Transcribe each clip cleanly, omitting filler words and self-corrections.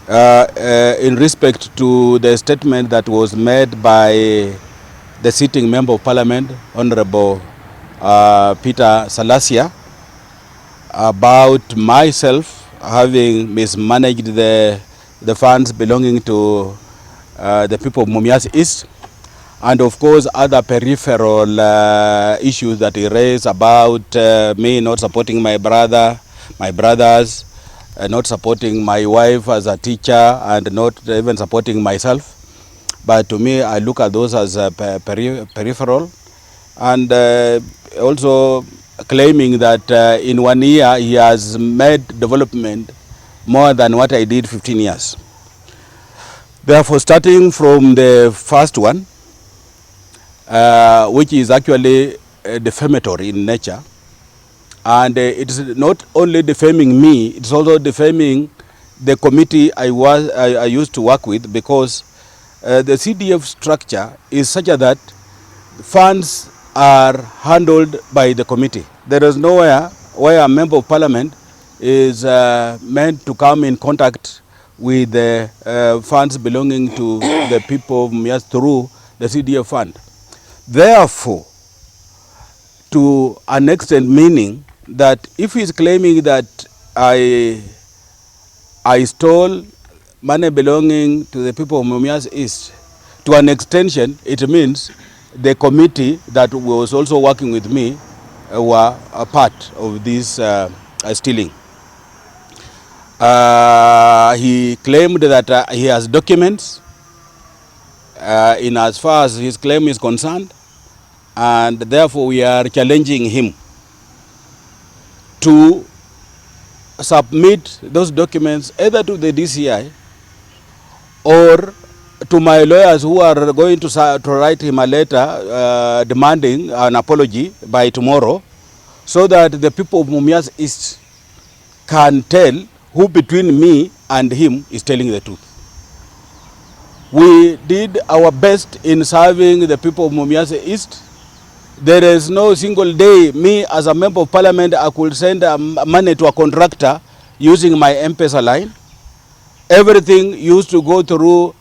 in respect to the statement that was made by the sitting Member of Parliament, Honorable Peter Salasya, about myself having mismanaged the funds belonging to the people of Mumias East, and of course other peripheral issues that he raised about me not supporting my brothers, not supporting my wife as a teacher, and not even supporting myself. But to me, I look at those as peripheral, and also claiming that in 1 year he has made development more than what I did 15 years. Therefore, starting from the first one, which is actually defamatory in nature, and it is not only defaming me, it's also defaming the committee I used to work with, because the CDF structure is such that funds are handled by the committee. There is nowhere where a member of parliament is meant to come in contact with the funds belonging to the people of Mumias through the CDF fund. Therefore, to an extent, meaning that if he is claiming that I stole money belonging to the people of Mumias East, to an extension, it means the committee that was also working with me were a part of this stealing. He claimed that he has documents in as far as his claim is concerned, and therefore we are challenging him to submit those documents either to the DCI or to my lawyers, who are going to write him a letter demanding an apology by tomorrow, so that the people of Mumias East can tell who between me and him is telling the truth. We did our best in serving the people of Mumias East. There is no single day me as a member of parliament I could send money to a contractor using my M-Pesa line. Everything used to go through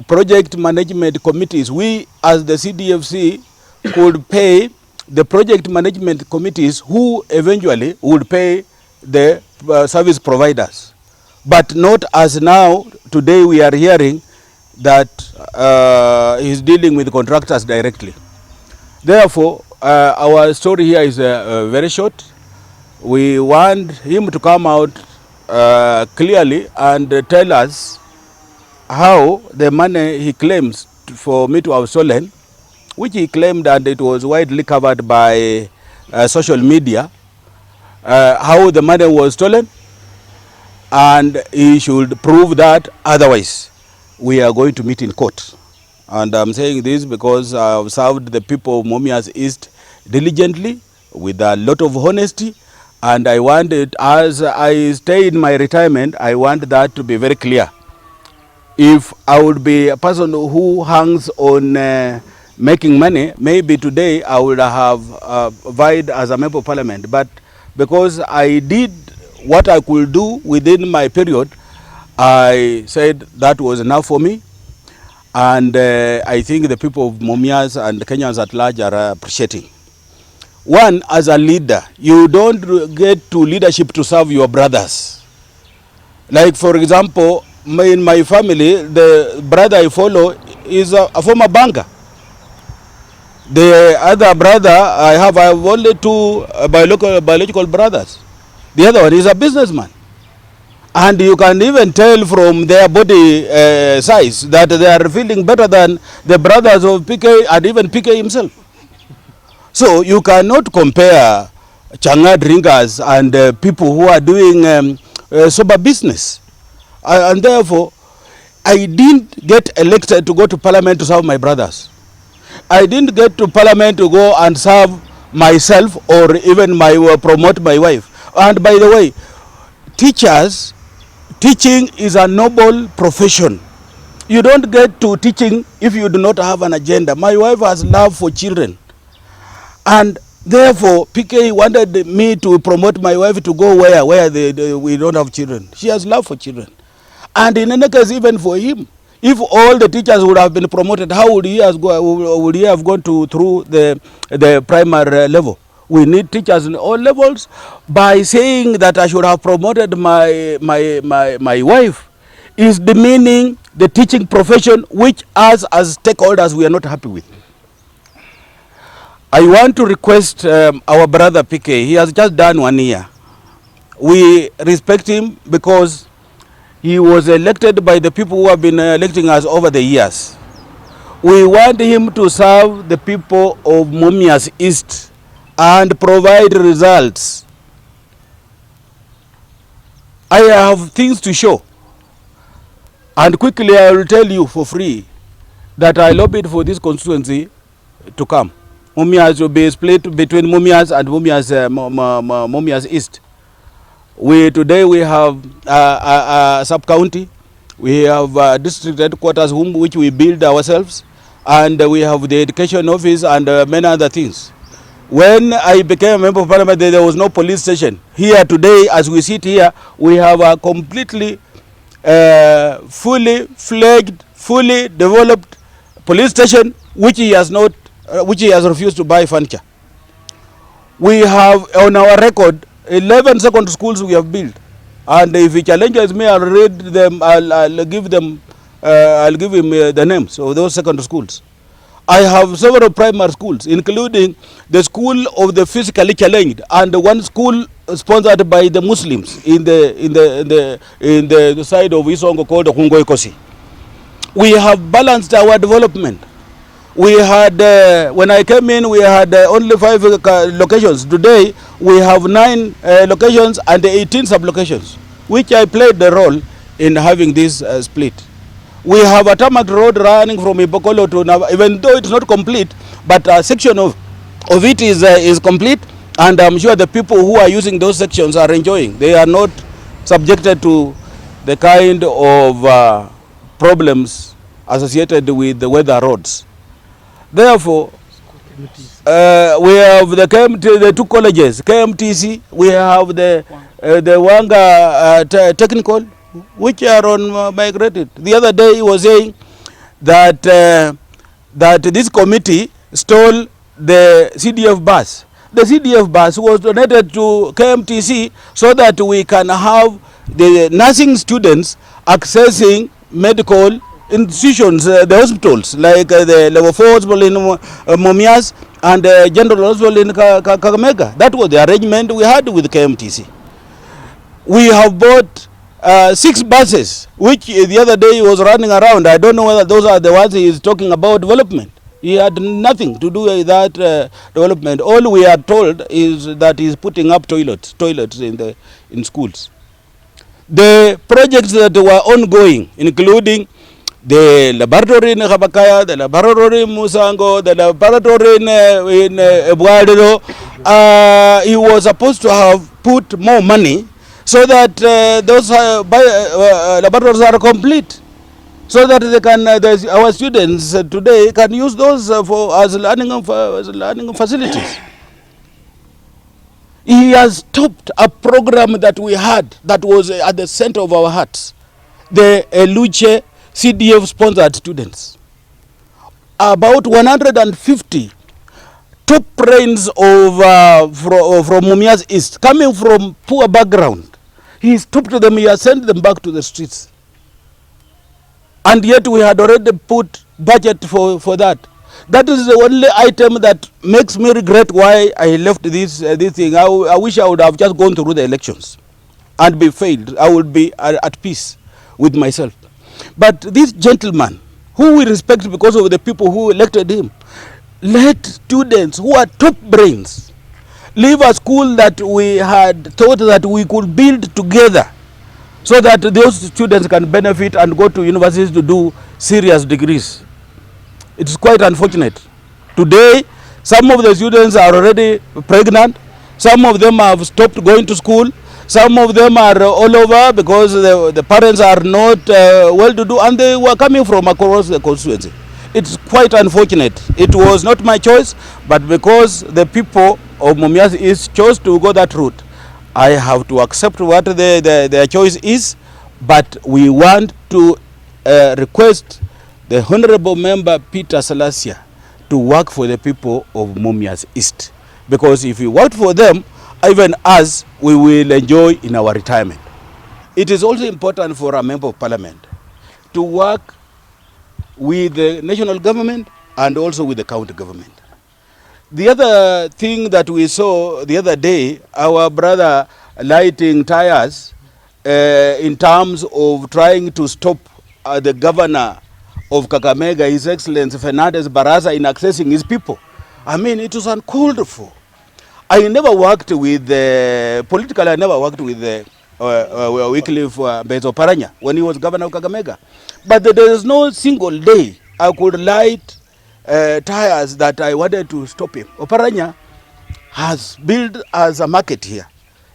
project management committees. We as the CDFC could pay the project management committees, who eventually would pay the service providers. But not as now, today we are hearing that he's dealing with contractors directly. Therefore, our story here is very short. We want him to come out clearly and tell us how the money he claims for me to have stolen, which he claimed, and it was widely covered by social media, how the money was stolen, and he should prove that. Otherwise, we are going to meet in court. And I'm saying this because I've served the people of Mumias East diligently, with a lot of honesty, and I want it, as I stay in my retirement, I want that to be very clear. If I would be a person who hangs on making money, maybe today I would have vied as a member of parliament. But because I did what I could do within my period, I said that was enough for me. And I think the people of Mumias and Kenyans at large are appreciating. One, as a leader, you don't get to leadership to serve your brothers. Like, for example, in my family, the brother I follow is a former banker. The other brother I have only two biological brothers. The other one is a businessman. And you can even tell from their body size that they are feeling better than the brothers of PK and even PK himself. So you cannot compare changa drinkers and people who are doing sober business. And therefore, I didn't get elected to go to parliament to serve my brothers. I didn't get to parliament to go and serve myself or even promote my wife. And by the way, teaching is a noble profession. You don't get to teaching if you do not have an agenda. My wife has love for children. And therefore, PK wanted me to promote my wife to go where we don't have children. She has love for children. And in any case, even for him, if all the teachers would have been promoted, how would he have gone through the primary level? We need teachers in all levels. By saying that I should have promoted my wife is demeaning the teaching profession, which us as stakeholders we are not happy with. I want to request our brother PK. He has just done 1 year. We respect him because he was elected by the people who have been electing us over the years. We want him to serve the people of Mumias East and provide results. I have things to show. And quickly I will tell you for free that I lobbied for this constituency to come. Mumias will be split between Mumias and Mumias East. Today we have a sub-county, we have district headquarters which we build ourselves, and we have the education office and many other things. When I became a member of parliament, there was no police station. Here today, as we sit here, we have a completely fully fledged, fully developed police station, which he has refused to buy furniture. We have on our record 11 secondary schools we have built, and if he challenges me, I'll read them. I'll give him the names of those secondary schools. I have several primary schools, including the school of the physically challenged and one school sponsored by the Muslims in the side of Isongo called Hungoi Kosi. We have balanced our development. We had, when I came in, we had only 5 locations. Today, we have 9 locations and 18 sub-locations, which I played the role in having this split. We have a tarmac road running from Ibokolo to Nava, even though it's not complete, but a section of it is complete, and I'm sure the people who are using those sections are enjoying. They are not subjected to the kind of problems associated with the weather roads. Therefore, we have the 2 colleges, KMTC, we have the Wanga Technical, which are on migrated. The other day he was saying that that this committee stole the CDF bus. The CDF bus was donated to KMTC so that we can have the nursing students accessing medical institutions, the hospitals, like the level 4 hospital in Mumias and the general hospital in Kakamega. That was the arrangement we had with KMTC. We have bought 6 buses, which the other day he was running around. I don't know whether those are the ones he is talking about development. He had nothing to do with that development. All we are told is that he is putting up toilets in schools. The projects that were ongoing, including the laboratory in Kabakaya, the laboratory in Musango, the laboratory in Ebuadero, he was supposed to have put more money so that those laboratories are complete, so that they can, our students today can use those as learning facilities. He has stopped a program that we had that was at the center of our hearts, the Luche CDF sponsored students. About 150 top brains from Mumias East, coming from poor background. He stopped them, he has sent them back to the streets. And yet we had already put budget for that. That is the only item that makes me regret why I left this thing. I wish I would have just gone through the elections and be failed. I would be at peace with myself. But this gentleman, who we respect because of the people who elected him, let students who are top brains leave a school that we had thought that we could build together so that those students can benefit and go to universities to do serious degrees. It's quite unfortunate. Today, some of the students are already pregnant. Some of them have stopped going to school. Some of them are all over because the parents are not well-to-do, and they were coming from across the constituency. It's quite unfortunate. It was not my choice, but because the people of Mumias East chose to go that route, I have to accept what their choice is. But we want to request the Honorable Member Peter Salasya to work for the people of Mumias East. Because if we work for them, even us, we will enjoy in our retirement. It is also important for a member of parliament to work with the national government and also with the county government. The other thing that we saw the other day, our brother lighting tires in terms of trying to stop the governor of Kakamega, His Excellency Fernandez Barasa, in accessing his people. I mean, it was uncalled for. I never worked with politically. I never worked with Wycliffe Bezo Paranya when he was governor of Kakamega. But there is no single day I could light tires that I wanted to stop him. Oparanya has built as a market here.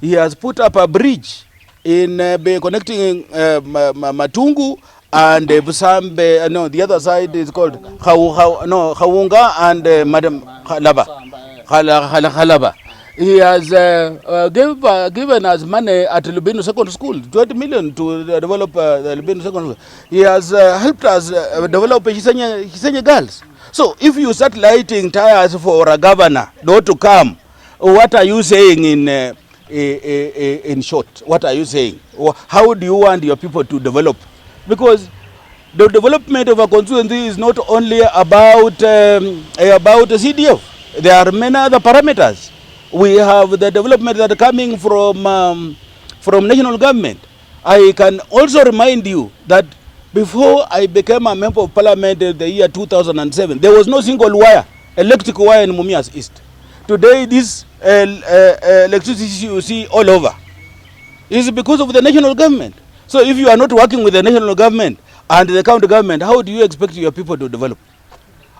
He has put up a bridge in connecting Matungu and Busambe. No, the other side is called Khawunga and Madam Khalaba. He has given us money at Lubino Secondary School, 20 million to develop the Lubino Secondary School. He has helped us develop Hisenya girls. So if you start lighting tires for a governor not to come, what are you saying in short? What are you saying? How do you want your people to develop? Because the development of a constituency is not only about CDF. There are many other parameters. We have the development that are coming from national government. I can also remind you that before I became a member of parliament in the year 2007, there was no single wire, electric wire in Mumias East. Today, this electricity you see all over is because of the national government. So if you are not working with the national government and the county government, how do you expect your people to develop?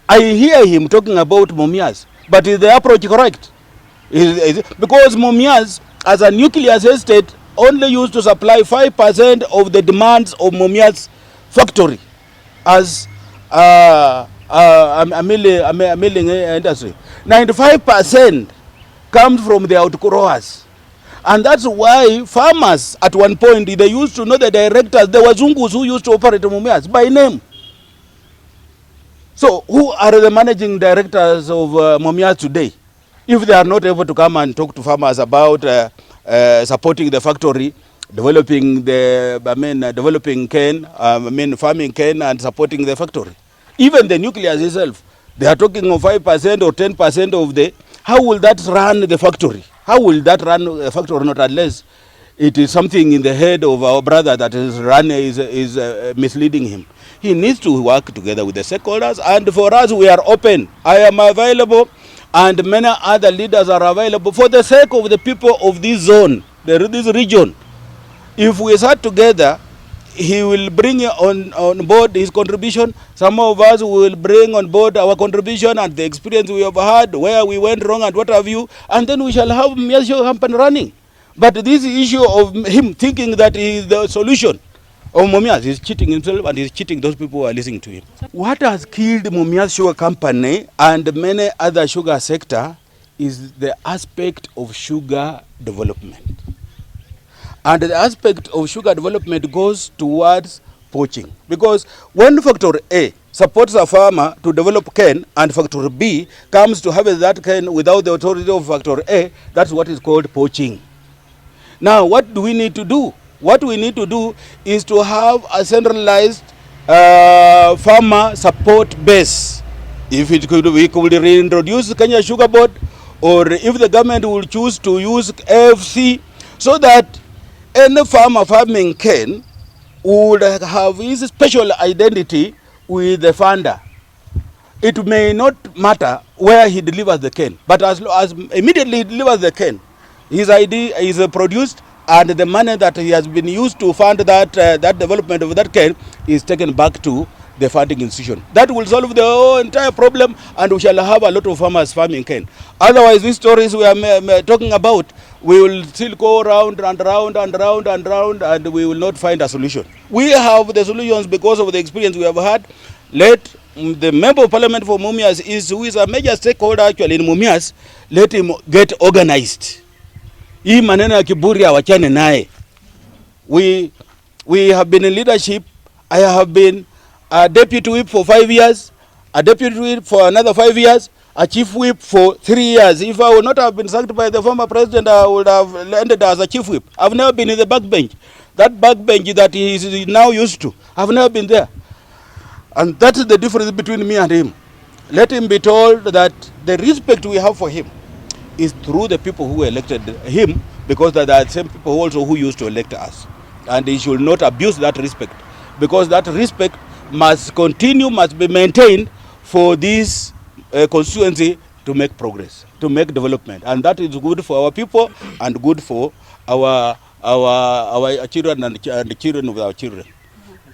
I hear him talking about Mumias, but is the approach correct? Because Mumias, as a nuclear estate, only used to supply 5% of the demands of Mumias factory as a milling industry. 95% comes from the outgrowers. And that's why farmers at one point, they used to know the directors, the Wazungus who used to operate Mumias by name. So who are the managing directors of Mumias today? If they are not able to come and talk to farmers about supporting the factory, developing developing cane, farming cane and supporting the factory. Even the nucleus itself, they are talking of 5% or 10% of the, how will that run the factory? How will that run the factory not unless it is something in the head of our brother that is misleading him? He needs to work together with the stakeholders, and for us, we are open. I am available, and many other leaders are available for the sake of the people of this zone, this region. If we start together, he will bring on board his contribution. Some of us will bring on board our contribution and the experience we have had, where we went wrong and what have you, and then we shall have Mumias company running. But this issue of him thinking that he is the solution of Mumias, he's cheating himself and he's cheating those people who are listening to him. What has killed Mumias Sugar Company and many other sugar sector is the aspect of sugar development. And the aspect of sugar development goes towards poaching. Because when factory A supports a farmer to develop cane and factory B comes to harvest that cane without the authority of factory A, that's what is called poaching. Now, what do we need to do? What we need to do is to have a centralized farmer support base. If it could, we could reintroduce the Kenya Sugar Board, or if the government will choose to use AFC, so that any farmer farming cane would have his special identity with the funder. It may not matter where he delivers the cane, but as immediately he delivers the cane, his ID is produced, and the money that he has been used to fund that development of that cane is taken back to the funding institution. That will solve the whole entire problem, and we shall have a lot of farmers farming cane. Otherwise, these stories we are talking about, we will still go round and round and round and round, and we will not find a solution. We have the solutions because of the experience we have had. Let the member of parliament for Mumias, who is a major stakeholder actually in Mumias, let him get organized. Hii maneno ya kiburi awachane naye. We have been in leadership. I have been a deputy whip for 5 years, a deputy whip for another 5 years, a chief whip for 3 years. If I would not have been sacked by the former president, I would have landed as a chief whip. I've never been in the backbench. That backbench that he is now used to, I've never been there. And that is the difference between me and him. Let him be told that the respect we have for him is through the people who elected him, because they are the same people also who used to elect us. And he should not abuse that respect, because that respect must continue, must be maintained for this constituency to make progress, to make development. And that is good for our people and good for our children and the children of our children.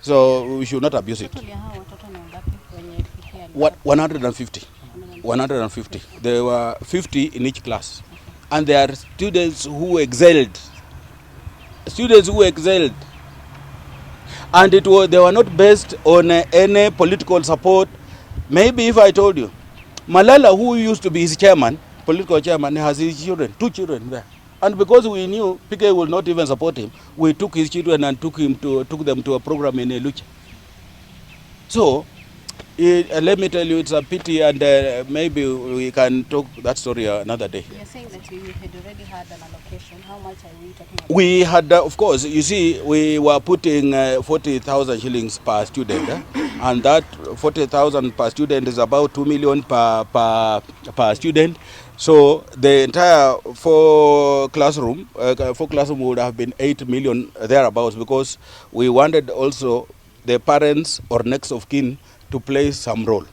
So we should not abuse it. What, 150? 150. There were 50 in each class. And there are students who excelled. Students who excelled. And they were not based on any political support. Maybe if I told you, Malala, who used to be his chairman, political chairman, has his children, 2 children there. And because we knew PK would not even support him, we took his children and took them to a program in Elucha. So, let me tell you, it's a pity, and maybe we can talk that story another day. You're saying that you had already had an allocation. How much are we talking about? We had, of course, you see, we were putting 40,000 shillings per student, and that 40,000 per student is about 2 million per student. So the entire four classroom would have been 8 million thereabouts, because we wanted also the parents or next of kin to play some role.